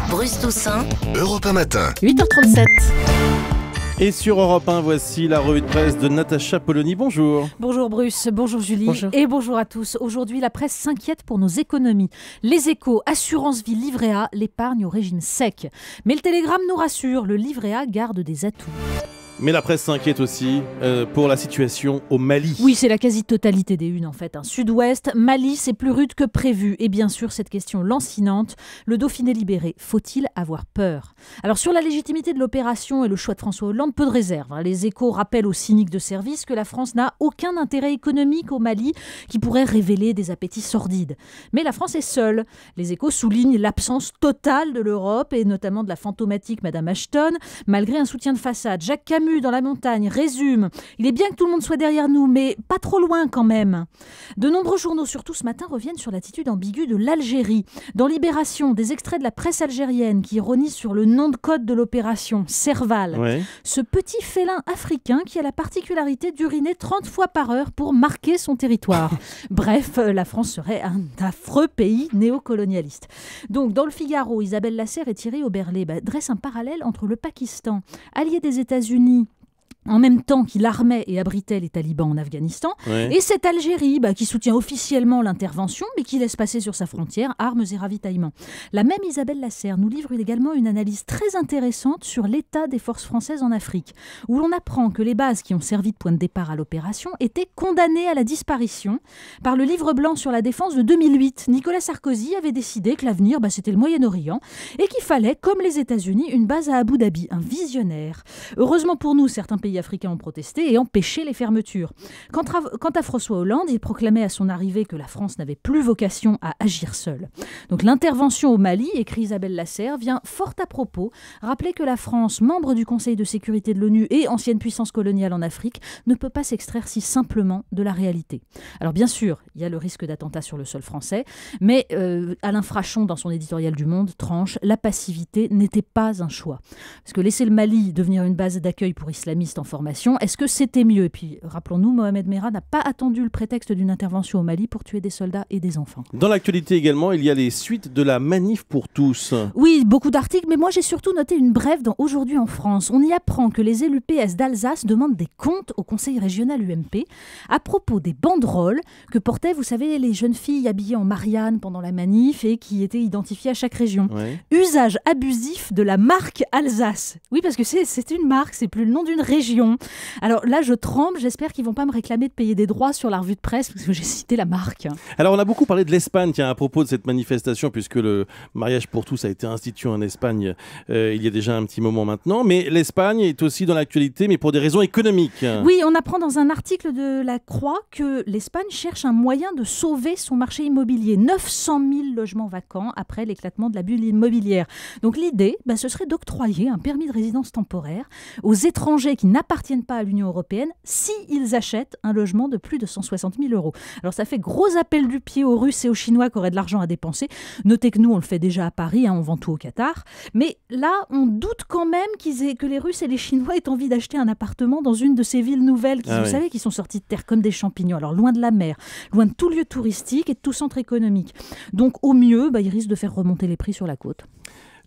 Bruce Toussaint, Europe 1 matin. 8h37. Et sur Europe 1, voici la revue de presse de Natacha Polony. Bonjour. Bonjour Bruce, bonjour Julie. Bonjour. Et bonjour à tous. Aujourd'hui, la presse s'inquiète pour nos économies. Les Échos, assurance vie, livret A, l'épargne au régime sec. Mais le Télégramme nous rassure, le livret A garde des atouts. Mais la presse s'inquiète aussi pour la situation au Mali. Oui, c'est la quasi-totalité des unes en fait. Sud-Ouest, Mali, c'est plus rude que prévu. Et bien sûr, cette question lancinante, le Dauphiné libéré, faut-il avoir peur ? Alors sur la légitimité de l'opération et le choix de François Hollande, peu de réserve. Les Échos rappellent aux cyniques de service que la France n'a aucun intérêt économique au Mali qui pourrait révéler des appétits sordides. Mais la France est seule. Les Échos soulignent l'absence totale de l'Europe et notamment de la fantomatique Madame Ashton, malgré un soutien de façade. Jacques Camus dans La Montagne résume « Il est bien que tout le monde soit derrière nous, mais pas trop loin quand même ». De nombreux journaux, surtout ce matin, reviennent sur l'attitude ambiguë de l'Algérie. Dans Libération, des extraits de la presse algérienne qui ironisent sur le nom de code de l'opération, Serval. Ouais. Ce petit félin africain qui a la particularité d'uriner 30 fois par heure pour marquer son territoire. Bref, la France serait un affreux pays néocolonialiste. Donc, dans le Figaro, Isabelle Lasserre et Thierry Oberlé dressent un parallèle entre le Pakistan, allié des États-Unis, en même temps qu'il armait et abritait les talibans en Afghanistan, Ouais. et cette Algérie qui soutient officiellement l'intervention, mais qui laisse passer sur sa frontière armes et ravitaillements. La même Isabelle Lasserre nous livre également une analyse très intéressante sur l'état des forces françaises en Afrique, où l'on apprend que les bases qui ont servi de point de départ à l'opération étaient condamnées à la disparition par le livre blanc sur la défense de 2008. Nicolas Sarkozy avait décidé que l'avenir, c'était le Moyen-Orient, et qu'il fallait, comme les États-Unis, une base à Abu Dhabi, un visionnaire. Heureusement pour nous, certains pays africains ont protesté et empêché les fermetures. Quant à François Hollande, il proclamait à son arrivée que la France n'avait plus vocation à agir seule. Donc l'intervention au Mali, écrit Isabelle Lasserre, vient fort à propos rappeler que la France, membre du Conseil de sécurité de l'ONU et ancienne puissance coloniale en Afrique, ne peut pas s'extraire si simplement de la réalité. Alors bien sûr, il y a le risque d'attentat sur le sol français, mais Alain Frachon, dans son éditorial du Monde, tranche, la passivité n'était pas un choix. Parce que laisser le Mali devenir une base d'accueil pour islamistes en formation, est-ce que c'était mieux ? Et puis, rappelons-nous, Mohamed Merah n'a pas attendu le prétexte d'une intervention au Mali pour tuer des soldats et des enfants. Dans l'actualité également, il y a les suites de la manif pour tous. Oui, beaucoup d'articles, mais moi j'ai surtout noté une brève dans Aujourd'hui en France. On y apprend que les élus PS d'Alsace demandent des comptes au conseil régional UMP à propos des banderoles que portaient, vous savez, les jeunes filles habillées en Marianne pendant la manif et qui étaient identifiées à chaque région. Ouais. Usage abusif de la marque Alsace. Oui, parce que c'est une marque, c'est plus le nom d'une région. Alors là, je tremble, j'espère qu'ils ne vont pas me réclamer de payer des droits sur la revue de presse parce que j'ai cité la marque. Alors on a beaucoup parlé de l'Espagne à propos de cette manifestation puisque le mariage pour tous a été institué en Espagne il y a déjà un petit moment maintenant. Mais l'Espagne est aussi dans l'actualité mais pour des raisons économiques. Oui, on apprend dans un article de La Croix que l'Espagne cherche un moyen de sauver son marché immobilier. 900 000 logements vacants après l'éclatement de la bulle immobilière. Donc l'idée, ce serait d'octroyer un permis de résidence temporaire aux étrangers qui n'appartiennent pas à l'Union européenne s'ils achètent un logement de plus de 160 000 euros. Alors ça fait gros appel du pied aux Russes et aux Chinois qui auraient de l'argent à dépenser. Notez que nous, on le fait déjà à Paris, on vend tout au Qatar. Mais là, on doute quand même que les Russes et les Chinois aient envie d'acheter un appartement dans une de ces villes nouvelles qui, savez, qui sont sorties de terre comme des champignons. Alors loin de la mer, loin de tout lieu touristique et de tout centre économique. Donc au mieux, ils risquent de faire remonter les prix sur la côte.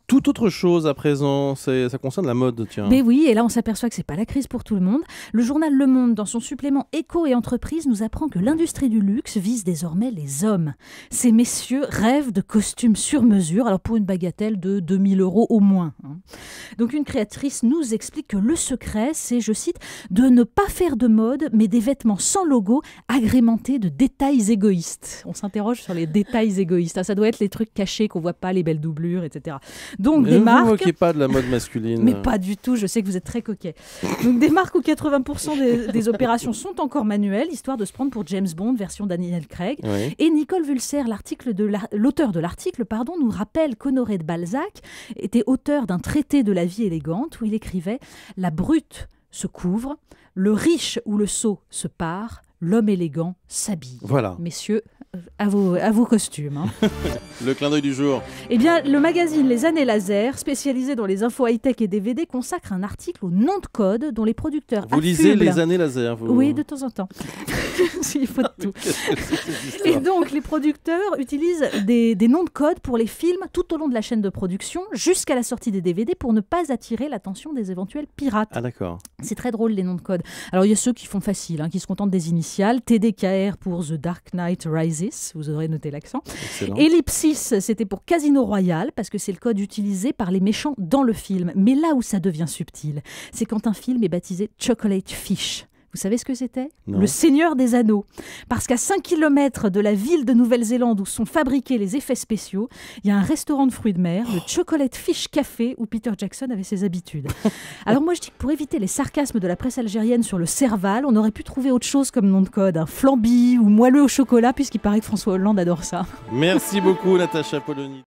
Toute autre chose à présent, ça concerne la mode, tiens. Mais oui, et là on s'aperçoit que c'est pas la crise pour tout le monde. Le journal Le Monde, dans son supplément Éco et Entreprise, nous apprend que l'industrie du luxe vise désormais les hommes. Ces messieurs rêvent de costumes sur mesure, alors pour une bagatelle de 2 000 euros au moins. Donc une créatrice nous explique que le secret, c'est, je cite, de ne pas faire de mode, mais des vêtements sans logo, agrémentés de détails égoïstes. On s'interroge sur les détails égoïstes. Ça doit être les trucs cachés qu'on voit pas, les belles doublures, etc. Donc Ne des vous marques... moquez pas de la mode masculine. Mais pas du tout, je sais que vous êtes très coquet. Donc des marques où 80% des opérations sont encore manuelles, histoire de se prendre pour James Bond, version Daniel Craig. Oui. Et Nicole Vulser, l'auteur de l'article, nous rappelle qu'Honoré de Balzac était auteur d'un traité de la vie élégante où il écrivait « La brute se couvre, le riche ou le sot se pare, l'homme élégant s'habille. Voilà. Messieurs, à vos costumes. Hein. Le clin d'œil du jour. Eh bien, le magazine Les Années Laser, spécialisé dans les infos high-tech et DVD, consacre un article au nom de code dont les producteurs Vous lisez Les Années Laser Oui, de temps en temps. Il faut de tout. Et donc, les producteurs utilisent des noms de code pour les films tout au long de la chaîne de production, jusqu'à la sortie des DVD, pour ne pas attirer l'attention des éventuels pirates. Ah d'accord. C'est très drôle, les noms de code. Alors, il y a ceux qui font facile, qui se contentent des initiales. TDKR pour The Dark Knight Rises, vous aurez noté l'accent. Excellent. Ellipsis, c'était pour Casino Royale, parce que c'est le code utilisé par les méchants dans le film. Mais là où ça devient subtil, c'est quand un film est baptisé Chocolate Fish. Vous savez ce que c'était ? Le Seigneur des Anneaux. Parce qu'à 5 km de la ville de Nouvelle-Zélande où sont fabriqués les effets spéciaux, il y a un restaurant de fruits de mer, le Chocolate Fish Café, où Peter Jackson avait ses habitudes. Alors moi je dis que pour éviter les sarcasmes de la presse algérienne sur le Serval, on aurait pu trouver autre chose comme nom de code, un flamby ou moelleux au chocolat, puisqu'il paraît que François Hollande adore ça. Merci beaucoup Natacha Polony.